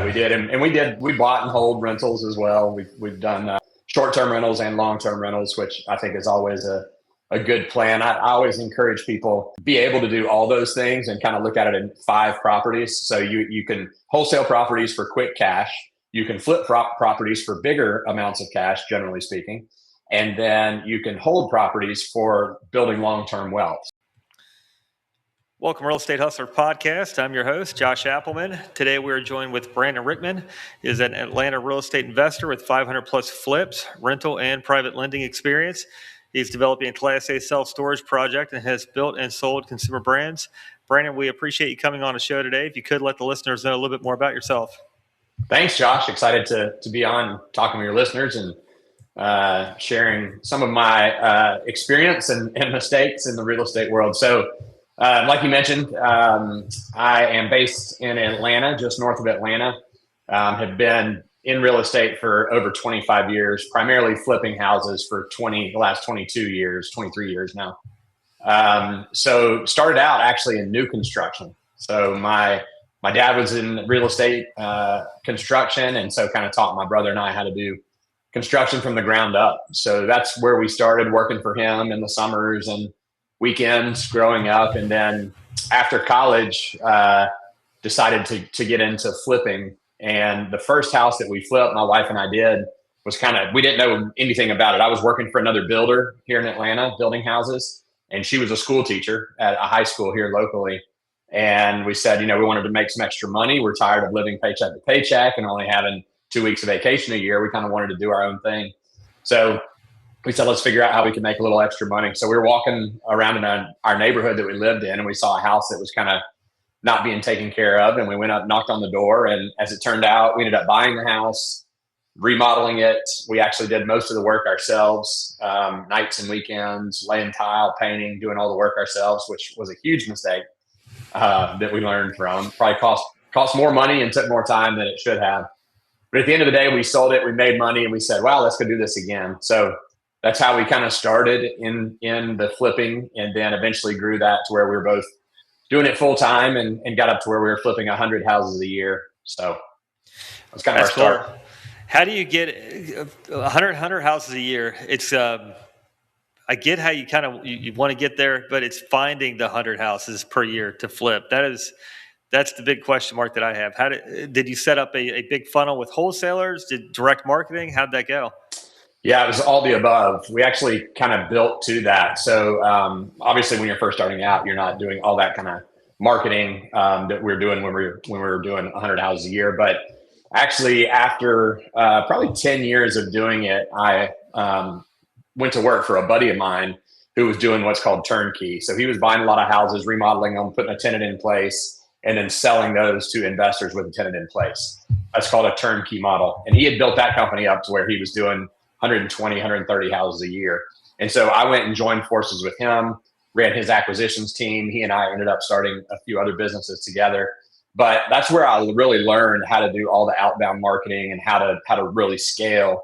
we did. And we bought and hold rentals as well. We've done short-term rentals and long-term rentals, which I think is always a good plan. I always encourage people to be able to do all those things and kind of look at it in 5 properties. So you can wholesale properties for quick cash. You can flip properties for bigger amounts of cash, generally speaking. And then you can hold properties for building long-term wealth. Welcome, Real Estate Hustler Podcast. I'm your host, Josh Appelman. Today we're joined with Brandon Rickman. He is an Atlanta real estate investor with 500 plus flips, rental, and private lending experience. He's developing a Class A self-storage project and has built and sold consumer brands. Brandon, we appreciate you coming on the show today. If you could let the listeners know a little bit more about yourself. Thanks, Josh. Excited to be on talking with your listeners and sharing some of my experience and mistakes in the real estate world. So like you mentioned, I am based in Atlanta, just north of Atlanta. Have been in real estate for over 25 years, primarily flipping houses for the last 22 years, 23 years now. So started out actually in new construction. So my dad was in real estate construction, and so kind of taught my brother and I how to do construction from the ground up. So that's where we started working for him in the summers and weekends growing up. And then after college, decided to get into flipping. And the first house that we flipped, my wife and I did, was we didn't know anything about it. I was working for another builder here in Atlanta, building houses, and she was a school teacher at a high school here locally. And we said, we wanted to make some extra money. We're tired of living paycheck to paycheck and only having 2 weeks of vacation a year. We kind of wanted to do our own thing. So we said, let's figure out how we can make a little extra money. So we were walking around in our neighborhood that we lived in, and we saw a house that was kind of not being taken care of. And we went up, knocked on the door. And as it turned out, we ended up buying the house, remodeling it. We actually did most of the work ourselves, nights and weekends, laying tile, painting, doing all the work ourselves, which was a huge mistake that we learned from. Probably cost more money and took more time than it should have. But at the end of the day, we sold it, we made money, and we said, wow, let's go do this again. So that's how we kind of started in the flipping, and then eventually grew that to where we were both doing it full time and got up to where we were flipping 100 houses a year. So that's kind of our start. Cool. How do you get 100 houses a year? It's I get how you want to get there, but it's finding the 100 houses per year to flip. That's the big question mark that I have. How did you set up a big funnel with wholesalers? Did direct marketing? How'd that go? Yeah, it was all the above. We actually kind of built to that. So obviously, when you're first starting out, you're not doing all that kind of marketing that we're doing when we were doing 100 houses a year. But actually, after probably 10 years of doing it, I went to work for a buddy of mine who was doing what's called turnkey. So he was buying a lot of houses, remodeling them, putting a tenant in place, and then selling those to investors with a tenant in place. That's called a turnkey model. And he had built that company up to where he was doing 120, 130 houses a year. And so I went and joined forces with him, ran his acquisitions team. He and I ended up starting a few other businesses together. But that's where I really learned how to do all the outbound marketing and how to really scale.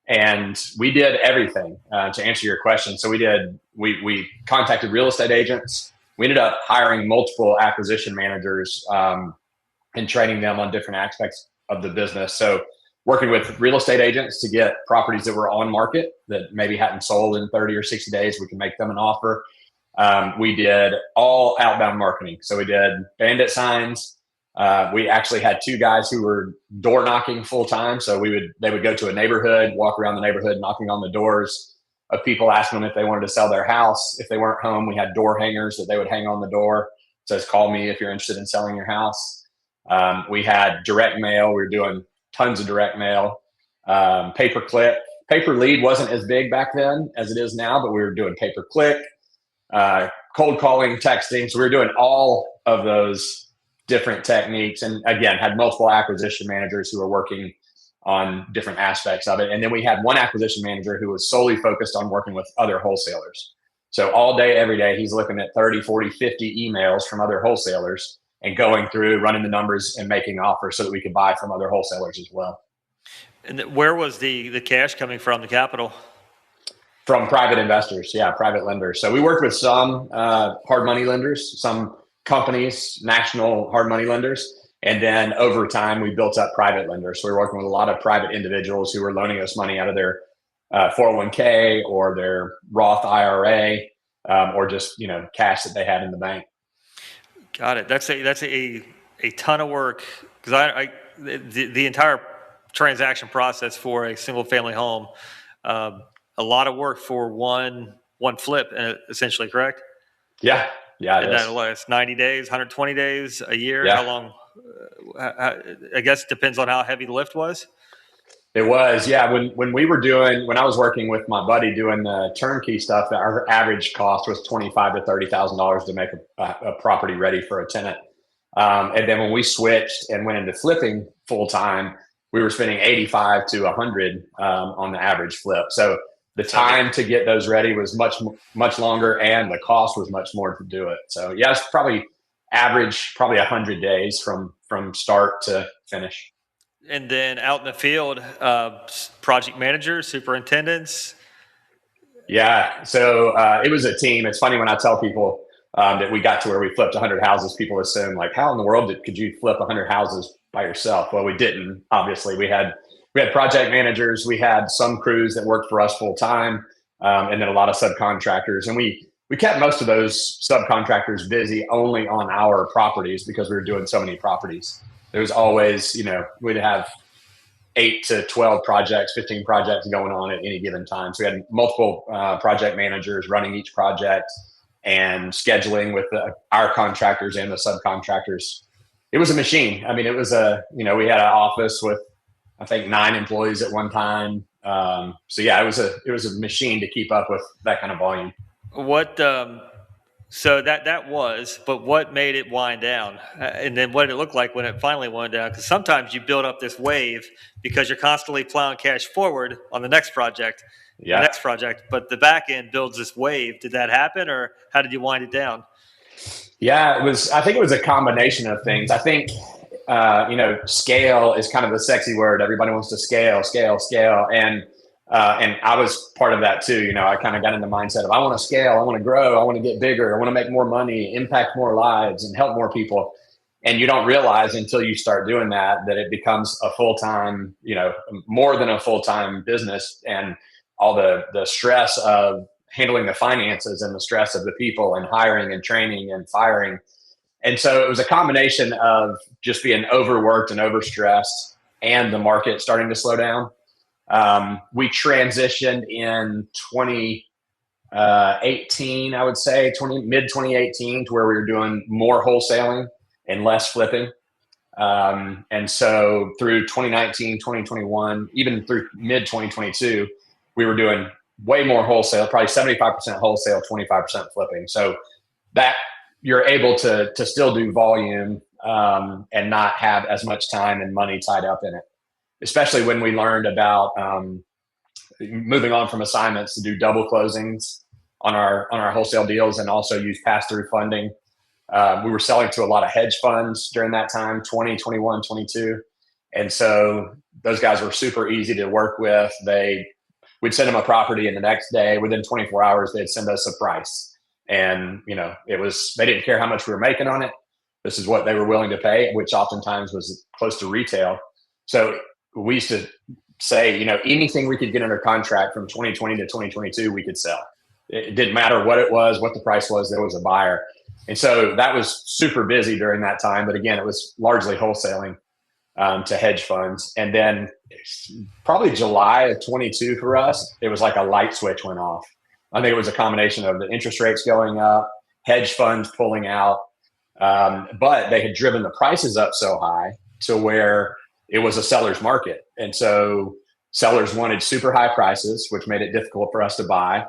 And we did everything to answer your question. So we contacted real estate agents. We ended up hiring multiple acquisition managers and training them on different aspects of the business. So working with real estate agents to get properties that were on market that maybe hadn't sold in 30 or 60 days, we can make them an offer. We did all outbound marketing. So we did bandit signs. We actually had 2 guys who were door knocking full time. So they would go to a neighborhood, walk around the neighborhood, knocking on the doors of people, asking them if they wanted to sell their house. If they weren't home, we had door hangers that they would hang on the door. It says, call me if you're interested in selling your house. We had direct mail. We were doing tons of direct mail, pay-per-click. Pay-per-lead wasn't as big back then as it is now, but we were doing pay-per-click, cold calling, texting. So we were doing all of those different techniques, and again, had multiple acquisition managers who were working on different aspects of it. And then we had one acquisition manager who was solely focused on working with other wholesalers. So all day, every day, he's looking at 30, 40, 50 emails from other wholesalers and going through, running the numbers and making offers so that we could buy from other wholesalers as well. And where was the cash coming from, the capital? From private investors, private lenders. So we worked with some hard money lenders, some companies, national hard money lenders. And then over time, we built up private lenders. So we were working with a lot of private individuals who were loaning us money out of their 401k or their Roth IRA, or just, cash that they had in the bank. Got it. That's a ton of work, because the entire transaction process for a single family home, a lot of work for one flip, essentially, correct? Yeah. Yeah, it And that is. lasts 90 days, 120 days, a year. How Yeah. long? I guess it depends on how heavy the lift was. It was, yeah. When I was working with my buddy doing the turnkey stuff, our average cost was $25,000 to $30,000 to make a property ready for a tenant. And then when we switched and went into flipping full time, we were spending 85 to 100 on the average flip. So the time to get those ready was much longer, and the cost was much more to do it. So yeah, it's probably 100 days from start to finish. And then out in the field, project managers, superintendents. Yeah. So it was a team. It's funny when I tell people that we got to where we flipped 100 houses, people assume like, how in the world could you flip 100 houses by yourself? Well, we didn't. Obviously, we had project managers, we had some crews that worked for us full time, and then a lot of subcontractors. And we kept most of those subcontractors busy only on our properties because we were doing so many properties. There was always, we'd have 8 to 12 projects, 15 projects going on at any given time. So we had multiple project managers running each project and scheduling with our contractors and the subcontractors. It was a machine. I mean, it was we had an office with, I think, 9 employees at one time. So yeah, it was a machine to keep up with that kind of volume. What? So that was, but what made it wind down? And then what did it look like when it finally wound down? Because sometimes you build up this wave because you're constantly plowing cash forward on the next project, Yeah. but the back end builds this wave. Did that happen, or how did you wind it down? Yeah, I think it was a combination of things. I think, scale is kind of the sexy word. Everybody wants to scale, scale, scale. And I was part of that too. I kind of got in the mindset of, I want to scale, I want to grow, I want to get bigger, I want to make more money, impact more lives, and help more people. And you don't realize until you start doing that it becomes a full-time, more than a full-time business, and all the stress of handling the finances and the stress of the people and hiring and training and firing. And so it was a combination of just being overworked and overstressed and the market starting to slow down. We transitioned in 2018, I would say, mid 2018, to where we were doing more wholesaling and less flipping. And so through 2019, 2021, even through mid 2022, we were doing way more wholesale, probably 75% wholesale, 25% flipping. So that you're able to still do volume and not have as much time and money tied up in it, especially when we learned about moving on from assignments to do double closings on our wholesale deals, and also use pass-through funding. We were selling to a lot of hedge funds during that time, 2021, 22. And so those guys were super easy to work with. We'd send them a property, and the next day, within 24 hours, they'd send us a price. And, they didn't care how much we were making on it. This is what they were willing to pay, which oftentimes was close to retail. So we used to say, anything we could get under contract from 2020 to 2022, we could sell. It didn't matter what it was, what the price was, there was a buyer. And so that was super busy during that time. But again, it was largely wholesaling to hedge funds. And then probably July of 22 for us, it was like a light switch went off. I think it was a combination of the interest rates going up, hedge funds pulling out, but they had driven the prices up so high to where it was a seller's market. And so sellers wanted super high prices, which made it difficult for us to buy.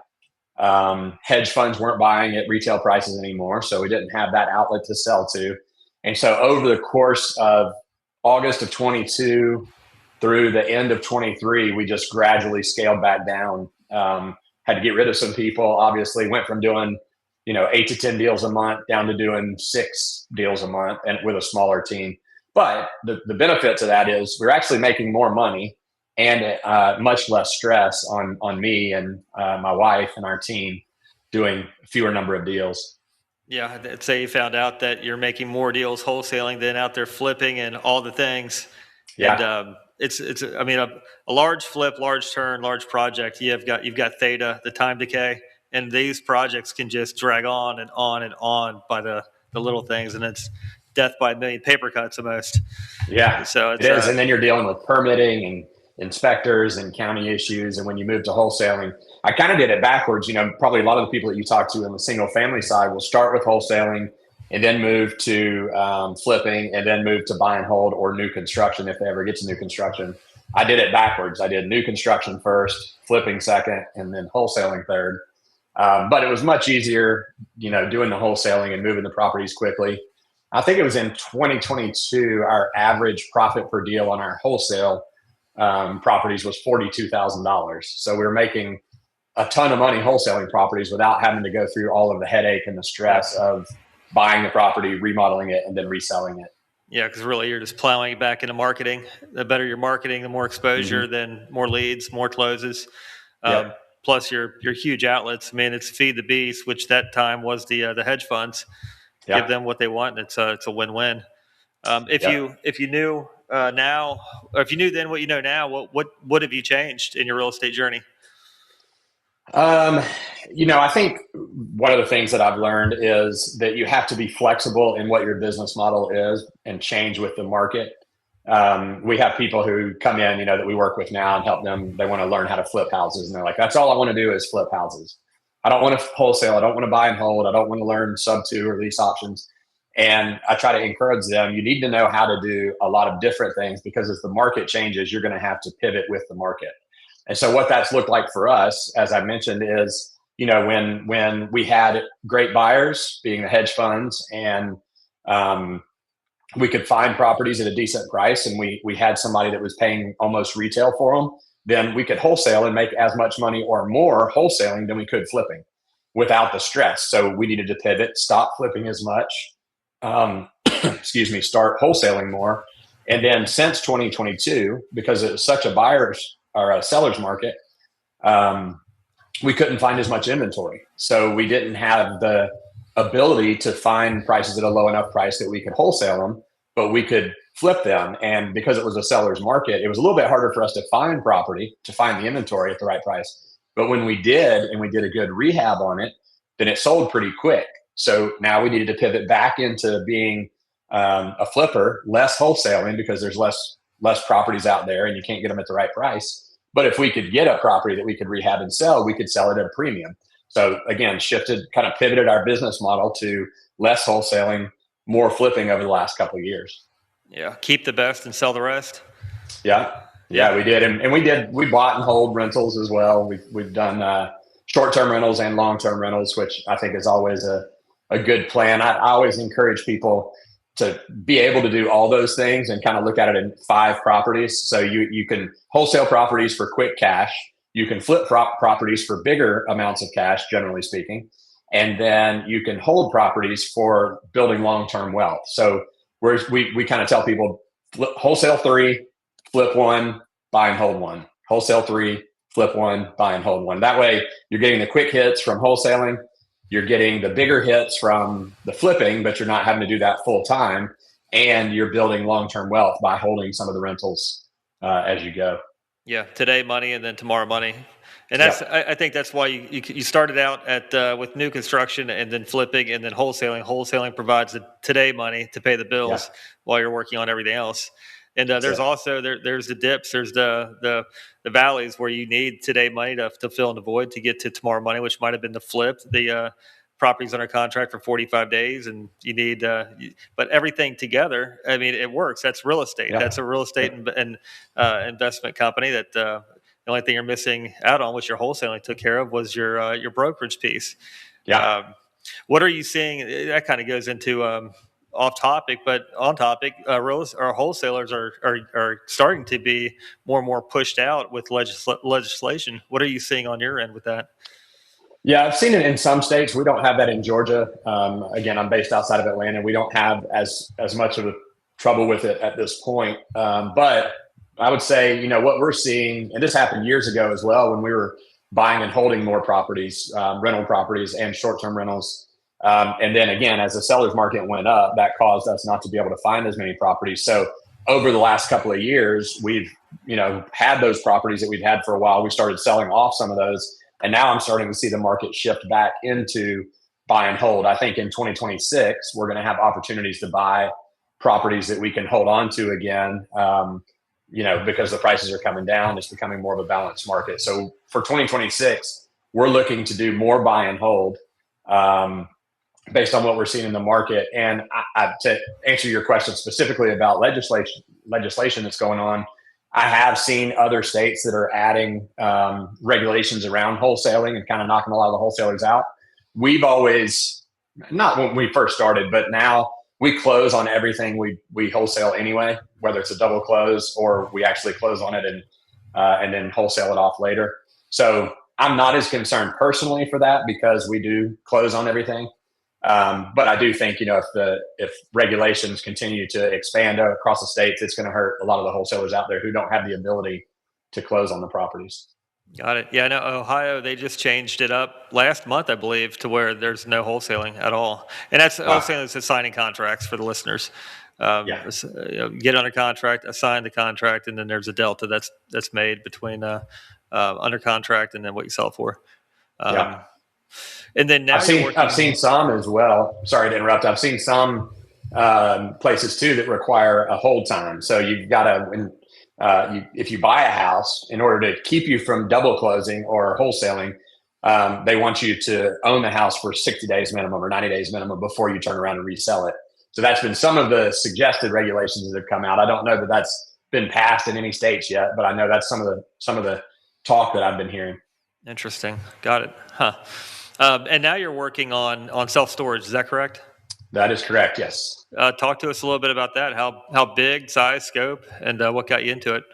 Hedge funds weren't buying at retail prices anymore, so we didn't have that outlet to sell to. And so over the course of August of 22 through the end of 23, we just gradually scaled back down. Had to get rid of some people, obviously. Went from doing 8 to 10 deals a month down to doing 6 deals a month, and with a smaller team. But the benefit to that is we're actually making more money and much less stress on me and my wife and our team, doing fewer number of deals. Yeah, say you found out that you're making more deals wholesaling than out there flipping and all the things, and Yeah. it's I mean a large flip, large turn, large project. You've got theta, the time decay, and these projects can just drag on and on and on by the little things, and it's death by a million paper cuts almost. Yeah, So it it's is. And then you're dealing with permitting and inspectors and county issues. And when you move to wholesaling, I kind of did it backwards. Probably a lot of the people that you talk to on the single family side will start with wholesaling and then move to flipping and then move to buy and hold or new construction if they ever get to new construction. I did it backwards. I did new construction first, flipping second, and then wholesaling third. But it was much easier, doing the wholesaling and moving the properties quickly. I think it was in 2022, our average profit per deal on our wholesale properties was $42,000. So we were making a ton of money wholesaling properties without having to go through all of the headache and the yeah. stress of buying the property, remodeling it, and then reselling it. Yeah, because really you're just plowing it back into marketing. The better your marketing, the more exposure, Mm-hmm. then more leads, more closes. Um, Yep. Plus your huge outlets. I mean, it's feed the beast, which that time was the hedge funds. Give Yeah. them what they want, and it's a win-win. If Yep. you knew now, or if you knew then what you know now, what have you changed in your real estate journey? Um, I think one of the things that I've learned is that you have to be flexible in what your business model is and change with the market. We have people who come in, that we work with now and help them. They want to learn how to flip houses, and they're like, "That's all I want to do is flip houses. I don't want to wholesale. I don't want to buy and hold. I don't want to learn sub two or lease options." And I try to encourage them. You need to know how to do a lot of different things because as the market changes, you're going to have to pivot with the market. And so what that's looked like for us, as I mentioned, is when we had great buyers, being the hedge funds, and um, we could find properties at a decent price, and we had somebody that was paying almost retail for them, then we could wholesale and make as much money or more wholesaling than we could flipping without the stress. So we needed to pivot, stop flipping as much, excuse me, start wholesaling more. And then since 2022, because it was such a buyer's or a seller's market, um, we couldn't find as much inventory. So we didn't have the ability to find prices at a low enough price that we could wholesale them, but we could flip them. And because it was a seller's market, it was a little bit harder for us to find property, to find the inventory at the right price. But when we did, and we did a good rehab on it, then it sold pretty quick. So now we needed to pivot back into being a flipper, less wholesaling because there's less properties out there and you can't get them at the right price. But if we could get a property that we could rehab and sell, we could sell it at a premium. So again, kind of pivoted our business model to less wholesaling, more flipping over the last couple of years. Yeah, keep the best and sell the rest. Yeah, Yeah, yeah, we did, and we bought and hold rentals as well. We've done short-term rentals and long-term rentals, which I think is always a good plan. I always encourage people to be able to do all those things and kind of look at it in 5 properties. So you can wholesale properties for quick cash. You can flip properties for bigger amounts of cash, generally speaking. And then you can hold properties for building long-term wealth. So we kind of tell people wholesale 3, flip 1, buy and hold 1. Wholesale 3, flip 1, buy and hold 1. That way you're getting the quick hits from wholesaling. You're getting the bigger hits from the flipping, but you're not having to do that full time. And you're building long-term wealth by holding some of the rentals as you go. yeah. Today money and then tomorrow money, and Yeah. I think that's why you started out at with new construction and then flipping and then wholesaling. Wholesaling provides the today money to pay the Yeah. bills while you're working on everything else. And That's there's it. also there's the dips, there's the valleys where you need today money to fill in the void to get to tomorrow money, which might have been the flip. The properties under contract for 45 days, and you need but everything together, I mean, it works. That's real estate. Yeah. That's a real estate and investment company that the only thing you're missing out on, which your wholesaling took care of, was your brokerage piece. Yeah. um, what are you seeing? That kind of goes into off topic, but on topic. Or wholesalers are starting to be more and more pushed out with legislation. What are you seeing on your end with that? Yeah, I've seen it in some states. We don't have that in Georgia. Again, I'm based outside of Atlanta. We don't have as much of a trouble with it at this point. But I would say, what we're seeing, and this happened years ago as well, when we were buying and holding more properties, rental properties and short-term rentals. And then again, as the seller's market went up, that caused us not to be able to find as many properties. So over the last couple of years, we've, had those properties that we've had for a while. We started selling off some of those. And now I'm starting to see the market shift back into buy and hold. I think in 2026, we're going to have opportunities to buy properties that we can hold on to again. Because the prices are coming down, it's becoming more of a balanced market. So for 2026, we're looking to do more buy and hold. Based on what we're seeing in the market. And to answer your question specifically about legislation that's going on, I have seen other states that are adding regulations around wholesaling and kind of knocking a lot of the wholesalers out. We've always, not when we first started, but now we close on everything we wholesale anyway, whether it's a double close or we actually close on it and then wholesale it off later. So I'm not as concerned personally for that because we do close on everything. But I do think, if regulations continue to expand across the states, it's going to hurt a lot of the wholesalers out there who don't have the ability to close on the properties. Got it. Yeah, I know Ohio, they just changed it up last month, I believe, to where there's no wholesaling at all. And that's wholesaling is signing contracts for the listeners. Get under contract, assign the contract, and then there's a delta that's made between under contract and then what you sell for. And then now I've seen some as well. Sorry to interrupt. I've seen some places too that require a hold time. So you've got to, if you buy a house, in order to keep you from double closing or wholesaling, they want you to own the house for 60 days minimum or 90 days minimum before you turn around and resell it. So that's been some of the suggested regulations that have come out. I don't know that that's been passed in any states yet, but I know that's some of the talk that I've been hearing. Interesting. Got it. Huh. And now you're working on self-storage. Is that correct? That is correct. Yes. Talk to us a little bit about that. How big, size, scope, and what got you into it?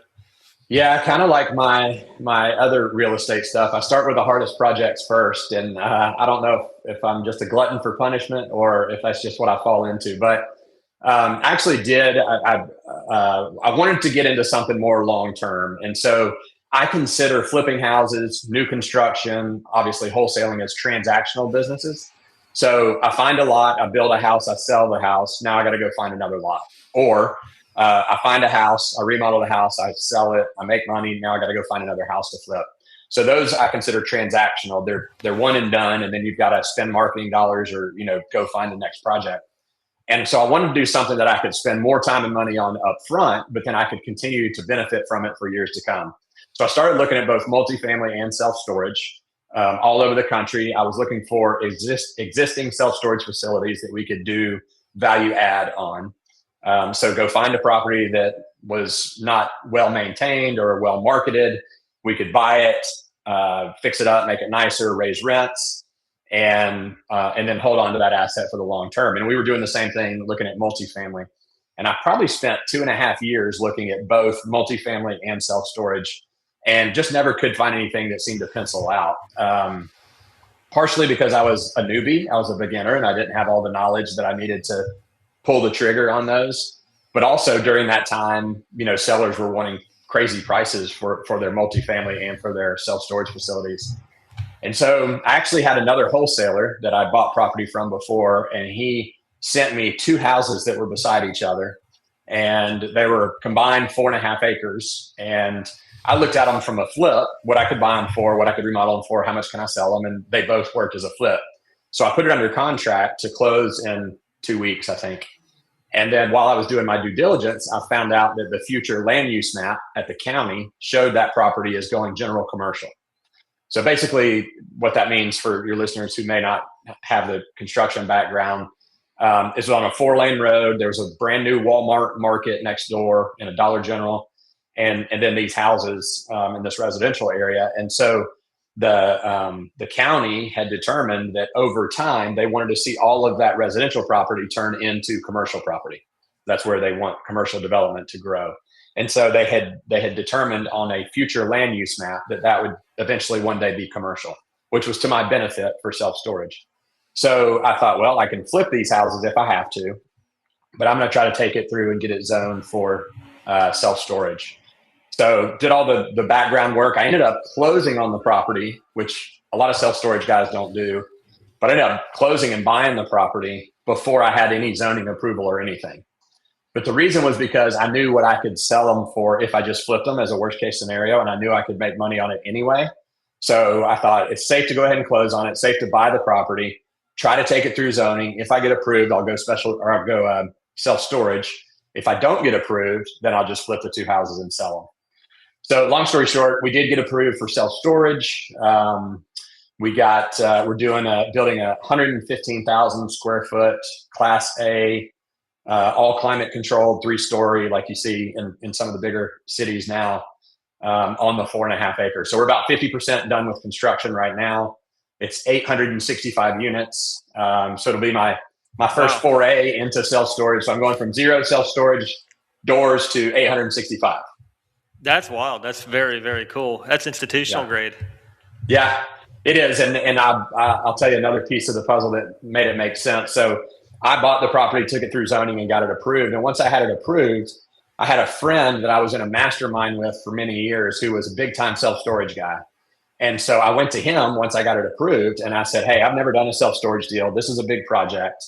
Yeah, kind of like my other real estate stuff. I start with the hardest projects first, and I don't know if I'm just a glutton for punishment or if that's just what I fall into. But actually, I wanted to get into something more long term, and so I consider flipping houses, new construction, obviously wholesaling as transactional businesses. So I find a lot, I build a house, I sell the house. Now I got to go find another lot. Or I find a house, I remodel the house, I sell it, I make money. Now I got to go find another house to flip. So those I consider transactional. They're one and done, and then you've got to spend marketing dollars or go find the next project. And so I wanted to do something that I could spend more time and money on up front, but then I could continue to benefit from it for years to come. So I started looking at both multifamily and self-storage all over the country. I was looking for existing self-storage facilities that we could do value add on. So go find a property that was not well maintained or well marketed. We could buy it, fix it up, make it nicer, raise rents, and then hold on to that asset for the long term. And we were doing the same thing, looking at multifamily. And I probably spent 2.5 years looking at both multifamily and self-storage, and just never could find anything that seemed to pencil out. Partially because I was a newbie, I was a beginner, and I didn't have all the knowledge that I needed to pull the trigger on those. But also during that time, sellers were wanting crazy prices for their multifamily and for their self-storage facilities. And so I actually had another wholesaler that I bought property from before, and he sent me 2 houses that were beside each other, and they were combined 4.5 acres. And I looked at them from a flip, what I could buy them for, what I could remodel them for, how much can I sell them, and they both worked as a flip. So I put it under contract to close in 2 weeks, I think. And then while I was doing my due diligence, I found out that the future land use map at the county showed that property as going general commercial. So basically what that means for your listeners who may not have the construction background, is on a 4-lane road. There's a brand new Walmart market next door and a Dollar General. And then these houses in this residential area. And so the county had determined that over time, they wanted to see all of that residential property turn into commercial property. That's where they want commercial development to grow. And so they had determined on a future land use map that would eventually one day be commercial, which was to my benefit for self-storage. So I thought, well, I can flip these houses if I have to, but I'm going to try to take it through and get it zoned for self-storage. So did all the background work. I ended up closing on the property, which a lot of self-storage guys don't do. but I ended up closing and buying the property before I had any zoning approval or anything. But the reason was because I knew what I could sell them for if I just flipped them as a worst case scenario, and I knew I could make money on it anyway. So I thought it's safe to go ahead and close on it, safe to buy the property, try to take it through zoning. If I get approved, I'll go self storage. If I don't get approved, then I'll just flip the 2 houses and sell them. So long story short, we did get approved for self storage. We're building a 115,000 square foot Class A, all climate controlled, 3-story, like you see in some of the bigger cities now, on the 4.5 acres. So we're about 50% done with construction right now. It's 865 units. So it'll be my first foray into self storage. So I'm going from 0 self storage doors to 865. That's wild. That's very, very cool. That's institutional grade. Yeah, it is. And I'll tell you another piece of the puzzle that made it make sense. So I bought the property, took it through zoning, and got it approved. And once I had it approved, I had a friend that I was in a mastermind with for many years who was a big time self storage guy. And so I went to him once I got it approved, and I said, "Hey, I've never done a self storage deal. This is a big project.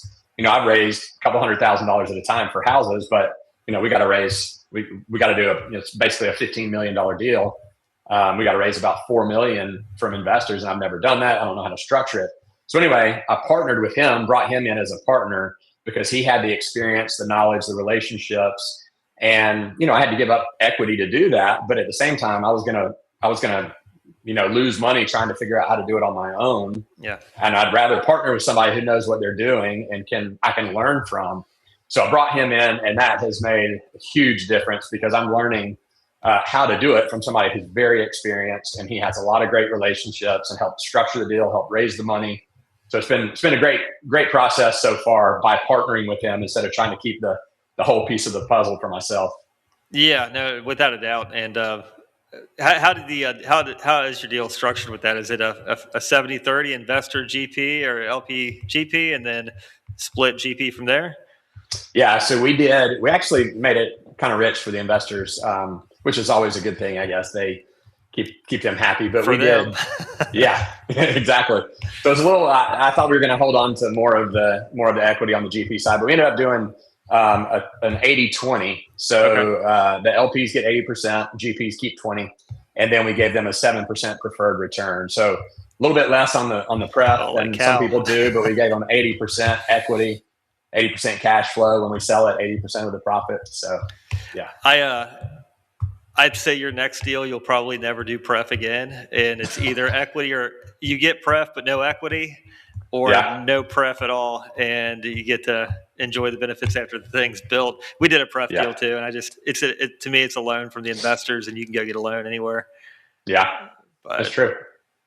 I've raised a couple $100,000 at a time for houses, but we got to raise. We got to do it's basically a $15 million deal. We got to raise about $4 million from investors, and I've never done that. I don't know how to structure it." So anyway, I partnered with him, brought him in as a partner because he had the experience, the knowledge, the relationships, and I had to give up equity to do that. But at the same time, I was gonna lose money trying to figure out how to do it on my own. Yeah. And I'd rather partner with somebody who knows what they're doing and I can learn from. So I brought him in, and that has made a huge difference because I'm learning how to do it from somebody who's very experienced, and he has a lot of great relationships and helped structure the deal, help raise the money. So it's been a great process so far by partnering with him instead of trying to keep the whole piece of the puzzle for myself. Yeah, no, without a doubt. And how is your deal structured with that? Is it a 70-30 investor GP or LP GP, and then split GP from there? Yeah, so we actually made it kind of rich for the investors, which is always a good thing, I guess. They keep them happy, but we did. Yeah, exactly. So it's a little, I thought we were going to hold on to more of the equity on the GP side, but we ended up doing an 80-20. So the LPs get 80%, GPs keep 20, and then we gave them a 7% preferred return. So a little bit less on the pref than some people do, but we gave them 80% equity, 80% cash flow when we sell it, 80% of the profit. So yeah. I'd say your next deal, you'll probably never do pref again. And it's either equity or you get pref, but no equity, or no pref at all. And you get to enjoy the benefits after the thing's built. We did a pref deal too. And to me, it's a loan from the investors, and you can go get a loan anywhere. Yeah, but that's true.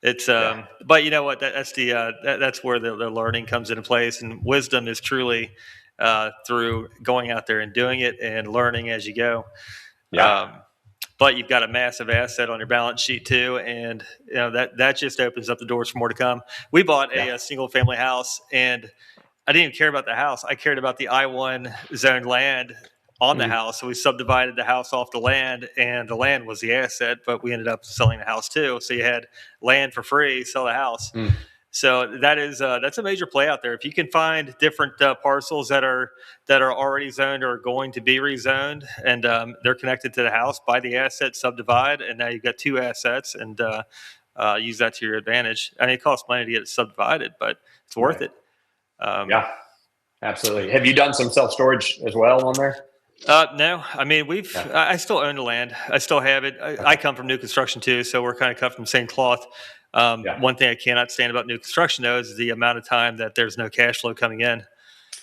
It's, but you know what, that's where the learning comes into place. And wisdom is truly through going out there and doing it and learning as you go. Yeah. But you've got a massive asset on your balance sheet too, and that just opens up the doors for more to come. We bought a single family house, and I didn't even care about the house. I cared about the I-1 zoned land on the house. So we subdivided the house off the land, and the land was the asset, but we ended up selling the house too. So you had land for free, sell the house. So that's a major play out there. If you can find different parcels that are already zoned or going to be rezoned, and they're connected to the house, buy the asset, subdivide, and now you've got 2 assets, and use that to your advantage. I mean, it costs money to get it subdivided, but it's worth it. Yeah, absolutely. Have you done some self-storage as well on there? No, I mean, I still own the land. I still have it. I come from new construction too, so we're kind of cut from the same cloth. One thing I cannot stand about new construction, though, is the amount of time that there's no cash flow coming in.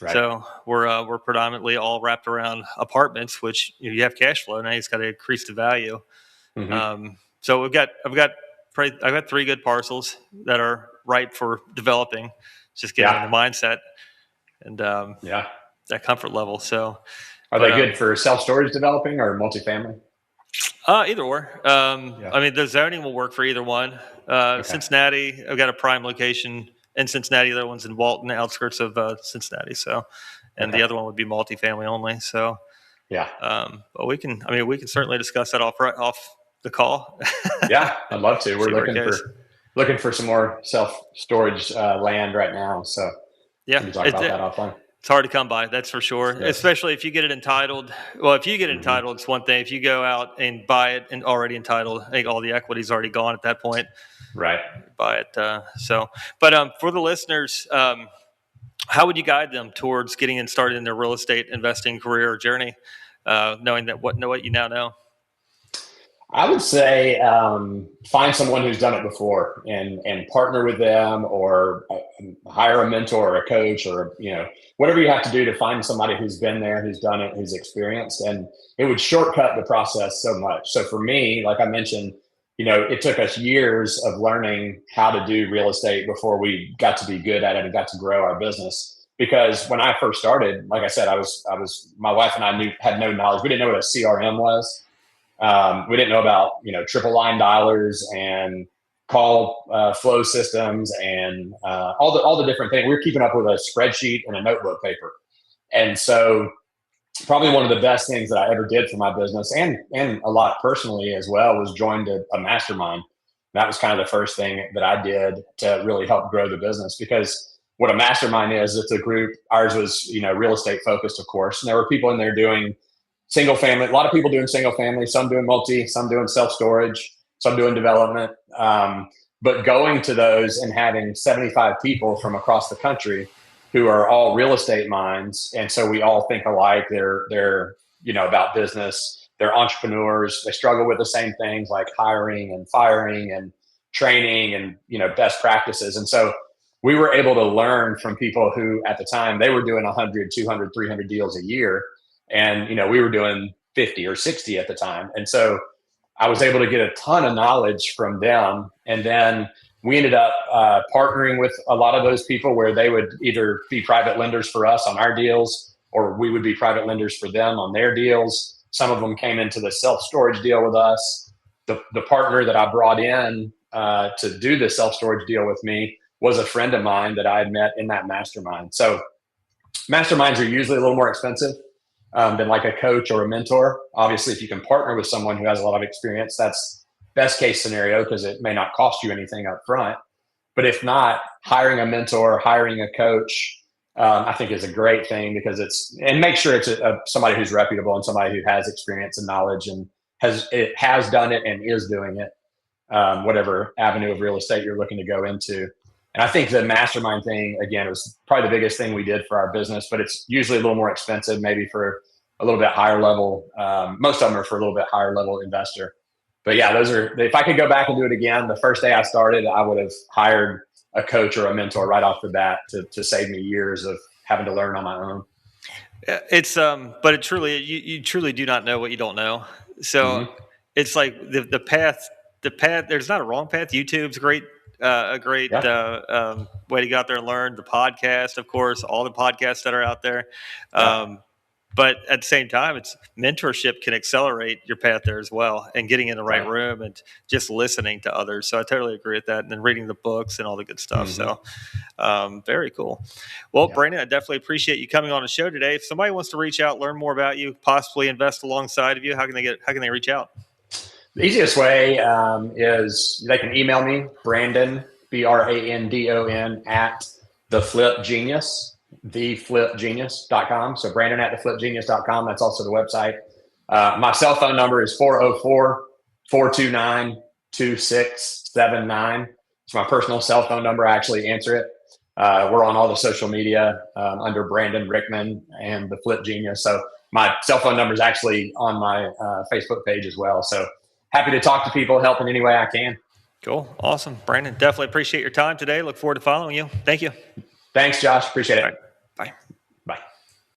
Right. So we're predominantly all wrapped around apartments, which you have cash flow. Now you just got to increase the value. So I've got 3 good parcels that are ripe for developing. Just getting in the mindset and that comfort level. So are they good for self-storage developing or multifamily? Either or. I mean, the zoning will work for either one. Cincinnati, I've got a prime location in Cincinnati. The other one's in Walton, outskirts of Cincinnati. So, and the other one would be multifamily only. So, but we can certainly discuss that off the call. Yeah, I'd love to. We're looking for looking for some more self-storage land right now. So Yeah, we can talk about that offline. it's hard to come by, that's for sure. Yes. Especially if you get it entitled. Well, if you get it Mm-hmm. entitled, it's one thing. If you go out and buy it and already entitled, I think all the equity's already gone at that point. Right. Buy it. But for the listeners, how would you guide them towards getting started in their real estate investing career or journey, knowing that what you now know? I would say find someone who's done it before and partner with them, or hire a mentor or a coach, or whatever you have to do to find somebody who's been there, who's done it, who's experienced, and it would shortcut the process so much. So for me, like I mentioned, it took us years of learning how to do real estate before we got to be good at it and got to grow our business. Because when I first started, like I said, my wife and I had no knowledge. We didn't know what a CRM was. We didn't know about triple line dialers and call flow systems and all the different things. We were keeping up with a spreadsheet and a notebook paper. And so probably one of the best things that I ever did for my business, and a lot personally as well, was joined a mastermind. That was kind of the first thing that I did to really help grow the business. Because what a mastermind is, it's a group. Ours was real estate focused, of course, and there were people in there doing single family, a lot of people doing single family, some doing multi, some doing self-storage, some doing development. But going to those and having 75 people from across the country who are all real estate minds. And so we all think alike. They're about business. They're entrepreneurs. They struggle with the same things like hiring and firing and training and, best practices. And so we were able to learn from people who at the time they were doing 100, 200, 300 deals a year. And, we were doing 50 or 60 at the time. And so I was able to get a ton of knowledge from them. And then we ended up partnering with a lot of those people where they would either be private lenders for us on our deals, or we would be private lenders for them on their deals. Some of them came into the self-storage deal with us. The partner that I brought in to do the self-storage deal with me was a friend of mine that I had met in that mastermind. So masterminds are usually a little more expensive than like a coach or a mentor. Obviously, if you can partner with someone who has a lot of experience, that's best case scenario, because it may not cost you anything up front. But if not, hiring a mentor, hiring a coach, I think is a great thing, because and make sure it's somebody who's reputable and somebody who has experience and knowledge and has done it and is doing it, whatever avenue of real estate you're looking to go into. And I think the mastermind thing, again, was probably the biggest thing we did for our business, but it's usually a little more expensive, maybe for a little bit higher level. Most of them are for a little bit higher level investor. But yeah, if I could go back and do it again, the first day I started, I would have hired a coach or a mentor right off the bat to save me years of having to learn on my own. But it truly, you truly do not know what you don't know. So It's like the path, there's not a wrong path. YouTube's a great way to go out there and learn. The podcast, of course, all the podcasts that are out there. But at the same time, it's mentorship can accelerate your path there as well, and getting in the right room and just listening to others. So I totally agree with that. And then reading the books and all the good stuff. So very cool. Well, Brandon, I definitely appreciate you coming on the show today. If somebody wants to reach out, learn more about you, possibly invest alongside of you, how can they reach out? The easiest way is they can email me, Brandon, BRANDON, at theflipgenius.com. So Brandon at theflipgenius.com. That's also the website. My cell phone number is 404-429-2679. It's my personal cell phone number. I actually answer it. We're on all the social media under Brandon Rickman and the Flip Genius. So my cell phone number is actually on my Facebook page as well. So happy to talk to people, help in any way I can. Cool. Awesome. Brandon, definitely appreciate your time today. Look forward to following you. Thank you. Thanks, Josh. Appreciate it. All right. Bye.